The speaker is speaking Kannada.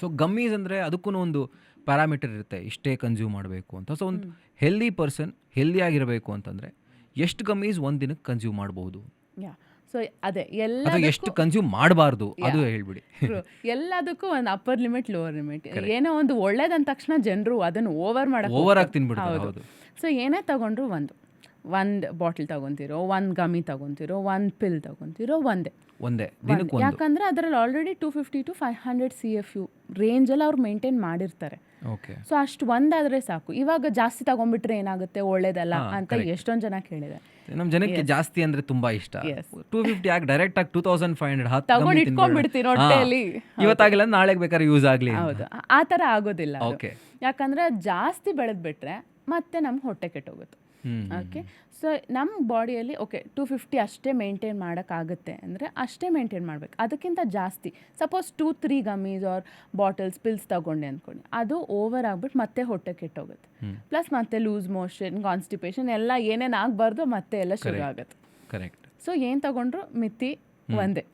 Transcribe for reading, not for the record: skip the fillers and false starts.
ಸೊ ಗಮ್ಮೀಸ್ ಅಂದರೆ ಅದಕ್ಕೂ ಒಂದು ಪ್ಯಾರಾಮೀಟರ್ ಇರುತ್ತೆ, ಇಷ್ಟೇ ಕನ್ಸ್ಯೂಮ್ ಮಾಡಬೇಕು ಅಂತ. ಸೊ ಒಂದು ಹೆಲ್ದಿ ಪರ್ಸನ್ ಹೆಲ್ದಿ ಆಗಿರಬೇಕು ಅಂತಂದರೆ ಎಷ್ಟು ಗಮ್ಮೀಸ್ ಒಂದು ದಿನಕ್ಕೆ ಕನ್ಸ್ಯೂಮ್ ಮಾಡ್ಬೋದು, ಯಾ ಸೊ ಅದೇ ಅಥವಾ ಎಷ್ಟು ಕನ್ಸ್ಯೂಮ್ ಮಾಡಬಾರ್ದು ಅದು ಹೇಳ್ಬಿಡಿ. ಎಲ್ಲದಕ್ಕೂ ಒಂದು ಅಪ್ಪರ್ ಲಿಮಿಟ್ ಲೋವರ್ ಲಿಮಿಟ್. ಏನೋ ಒಂದು ಒಳ್ಳೇದಂದ ತಕ್ಷಣ ಜನರು ಅದನ್ನು ಓವರ್ ಮಾಡಕ್ಕೆ ಓವರ್ ಆಗಿ ತಿನ್ಬಿಡ್ತಾರೆ. ಹೌದು. ಸೊ ಏನೇ ತಗೊಂಡ್ರು ಒಂದು ಬಾಟಲ್ ತಗೊಂತಿರೋ, ಒಂದು ಗಮಿ ತಗೊಂತಿರೋ, ಒಂದು ಪಿಲ್ ತಗೊಂತಿರೋ, ಒಂದೇ ದಿನಕ್ಕೆ ಒಂದು. ಯಾಕಂದ್ರೆ ಅದರಲ್ಲಿ ಆಲ್ರೆಡಿ 250 to 500 CFU ರೇಂಜಲ್ಲಿ ಅವ್ರು ಮೇಂಟೈನ್ ಮಾಡಿರ್ತಾರೆ. ಓಕೆ. ಸೊ ಅಷ್ಟು ಒಂದಾದರೆ ಸಾಕು. ಇವಾಗ ಜಾಸ್ತಿ ತಗೊಂಡ್ಬಿಟ್ರೆ ಏನಾಗುತ್ತೆ, ಒಳ್ಳೇದಲ್ಲ ಅಂತ ಎಷ್ಟೊಂದು ಜನ ಕೇಳಿದೆ. ನಮ್ಮ ಜನಕ್ಕೆ ಜಾಸ್ತಿ ಅಂದ್ರೆ ತುಂಬಾ ಇಷ್ಟ. 250 ಯಾಕೆ ಡೈರೆಕ್ಟ್ ಆಗಿ 2500 ತಗೊಂಡು ಇಟ್ಕೊಂಡ್ಬಿಡ್ತೀನಿ ಹೊಟ್ಟೆಯಲ್ಲಿ, ಇವತ್ತಾಗಿಲ್ಲ ನಾಳೆಗೆ ಬೇಕಾದ್ರೆ ಯೂಸ್ ಆಗಲಿ. ಹೌದು, ಆ ಥರ ಆಗೋದಿಲ್ಲ. ಓಕೆ. ಯಾಕಂದ್ರೆ ಜಾಸ್ತಿ ಬೆಳೆದ್ಬಿಟ್ರೆ ಮತ್ತೆ ನಮ್ಗೆ ಹೊಟ್ಟೆ ಕೆಟ್ಟೋಗುತ್ತೆ. ಓಕೆ. ಸೊ ನಮ್ಮ ಬಾಡಿಯಲ್ಲಿ 250 ಅಷ್ಟೇ ಮೇಂಟೈನ್ ಮಾಡೋಕ್ಕಾಗುತ್ತೆ ಅಂದರೆ ಅಷ್ಟೇ ಮೇಂಟೈನ್ ಮಾಡಬೇಕು. ಅದಕ್ಕಿಂತ ಜಾಸ್ತಿ suppose 2-3 gummies or bottles pills ತಗೊಂಡೆ ಅಂದ್ಕೊಂಡು ಅದು ಓವರ್ ಆಗಿಬಿಟ್ಟು ಮತ್ತೆ ಹೊಟ್ಟೆ ಕೆಟ್ಟೋಗುತ್ತೆ. ಪ್ಲಸ್ ಮತ್ತೆ ಲೂಸ್ ಮೋಷನ್, ಕಾನ್ಸ್ಟಿಪೇಷನ್ ಎಲ್ಲ ಏನೇನು ಆಗಬಾರ್ದು ಮತ್ತೆ ಎಲ್ಲ ಶುರು ಆಗುತ್ತೆ. ಕರೆಕ್ಟ್. ಸೊ ಏನು ತಗೊಂಡ್ರು ಮಿತಿ ಒಂದೇ.